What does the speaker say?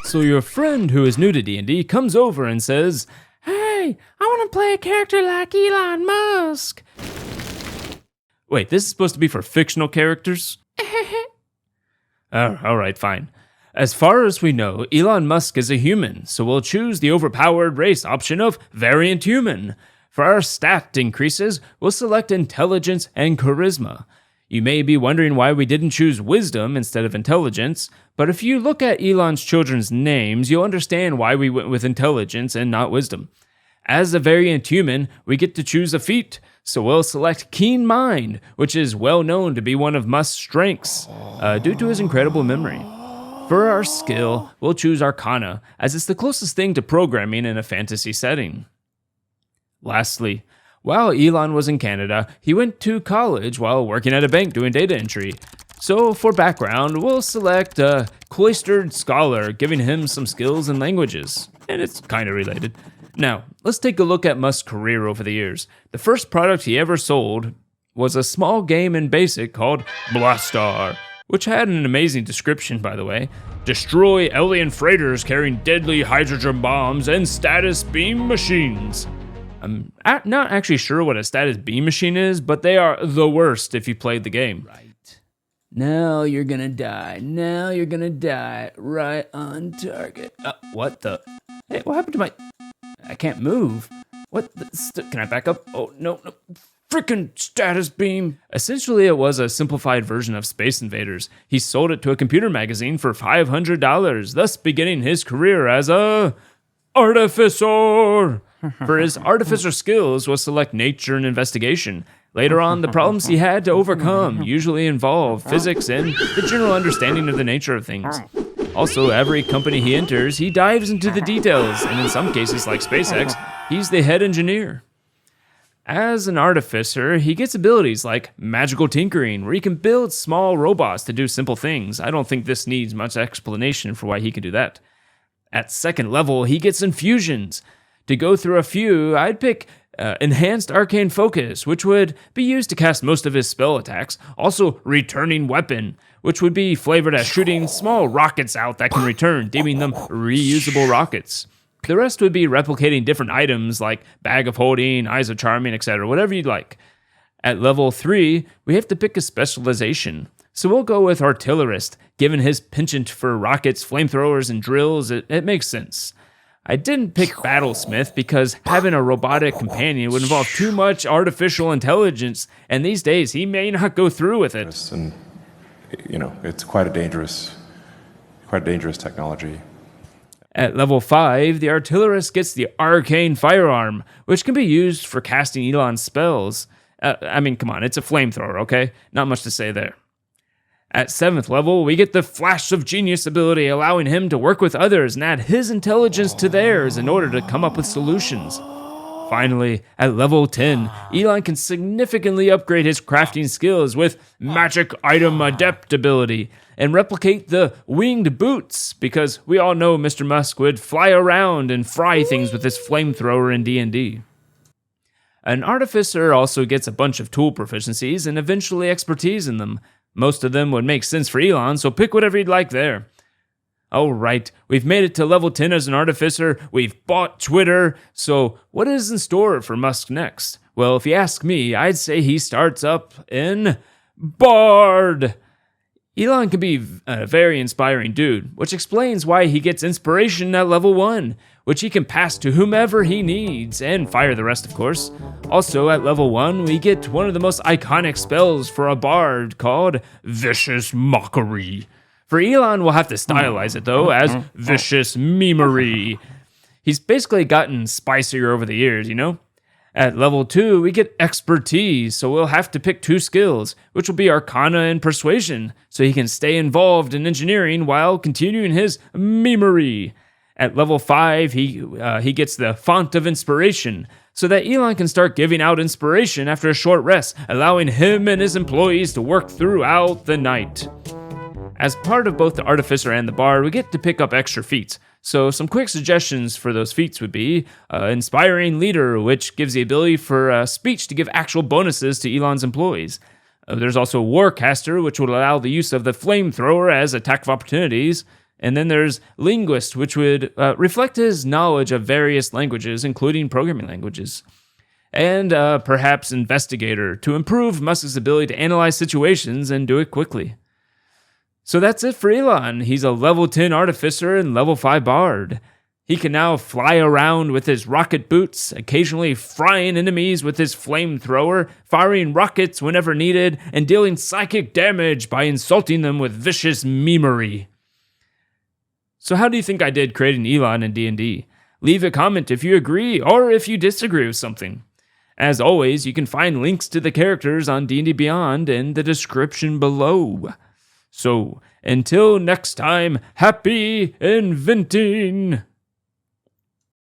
So your friend who is new to D&D comes over and says, "Hey, I want to play a character like Elon Musk." Wait, this is supposed to be for fictional characters? Alright, fine. As far as we know, Elon Musk is a human, so we'll choose the overpowered race option of variant human. For our stat increases, we'll select intelligence and charisma. You may be wondering why we didn't choose wisdom instead of intelligence, but if you look at Elon's children's names, you'll understand why we went with intelligence and not wisdom. As a variant human, we get to choose a feat, so we'll select Keen Mind, which is well known to be one of Musk's strengths, due to his incredible memory. For our skill, we'll choose Arcana, as it's the closest thing to programming in a fantasy setting. Lastly, while Elon was in Canada, he went to college while working at a bank doing data entry. So for background, we'll select a cloistered scholar, giving him some skills in languages. And it's kind of related. Now, let's take a look at Musk's career over the years. The first product he ever sold was a small game in BASIC called Blastar, which had an amazing description, by the way. Destroy alien freighters carrying deadly hydrogen bombs and status beam machines. I'm not actually sure what a status beam machine is, but they are the worst if you played the game. Right. Now you're gonna die. Now you're gonna die. Right on target. What the? Hey, what happened to my... I can't move. What the... Can I back up? Oh, no. Frickin' status beam. Essentially, it was a simplified version of Space Invaders. He sold it to a computer magazine for $500, thus beginning his career as a... artificer. For his artificer skills was select nature and investigation. Later on, the problems he had to overcome usually involve physics and the general understanding of the nature of things. Also, every company he enters, he dives into the details, and in some cases, like SpaceX, he's the head engineer. As an artificer, he gets abilities like magical tinkering, where he can build small robots to do simple things. I don't think this needs much explanation for why he can do that. At second level, he gets infusions. To go through a few, I'd pick Enhanced Arcane Focus, which would be used to cast most of his spell attacks. Also, Returning Weapon, which would be flavored as shooting small rockets out that can return, deeming them reusable rockets. The rest would be replicating different items like Bag of Holding, Eyes of Charming, etc., whatever you'd like. At level 3, we have to pick a specialization. So we'll go with Artillerist. Given his penchant for rockets, flamethrowers, and drills, it makes sense. I didn't pick Battlesmith because having a robotic companion would involve too much artificial intelligence, and these days he may not go through with it. And, it's quite a dangerous technology. At level 5, the Artillerist gets the Arcane Firearm, which can be used for casting Elon's spells. Come on, it's a flamethrower, okay? Not much to say there. At 7th level, we get the Flash of Genius ability, allowing him to work with others and add his intelligence to theirs in order to come up with solutions. Finally, at level 10, Elon can significantly upgrade his crafting skills with Magic Item Adept ability and replicate the winged boots, because we all know Mr. Musk would fly around and fry things with his flamethrower in D&D. An artificer also gets a bunch of tool proficiencies and eventually expertise in them. Most of them would make sense for Elon, so pick whatever you'd like there. Alright, we've made it to level 10 as an artificer, we've bought Twitter, so what is in store for Musk next? Well, if you ask me, I'd say he starts up in Bard. Elon can be a very inspiring dude, which explains why he gets inspiration at level 1, which he can pass to whomever he needs, and fire the rest, of course. Also, at level 1, we get one of the most iconic spells for a bard called Vicious Mockery. For Elon, we'll have to stylize it, though, as Vicious Memery. He's basically gotten spicier over the years, you know? At level 2, we get Expertise, so we'll have to pick 2 skills, which will be Arcana and Persuasion, so he can stay involved in engineering while continuing his memery. At level 5, he gets the Font of Inspiration, so that Elon can start giving out inspiration after a short rest, allowing him and his employees to work throughout the night. As part of both the Artificer and the Bard, we get to pick up extra feats. So some quick suggestions for those feats would be Inspiring Leader, which gives the ability for speech to give actual bonuses to Elon's employees. There's also Warcaster, which would allow the use of the flamethrower as attack of opportunities. And then there's linguist, which would reflect his knowledge of various languages, including programming languages. And perhaps investigator, to improve Musk's ability to analyze situations and do it quickly. So that's it for Elon. He's a level 10 artificer and level 5 bard. He can now fly around with his rocket boots, occasionally frying enemies with his flamethrower, firing rockets whenever needed, and dealing psychic damage by insulting them with vicious memery. So how do you think I did creating Elon in D&D? Leave a comment if you agree or if you disagree with something. As always, you can find links to the characters on D&D Beyond in the description below. So, until next time, happy inventing!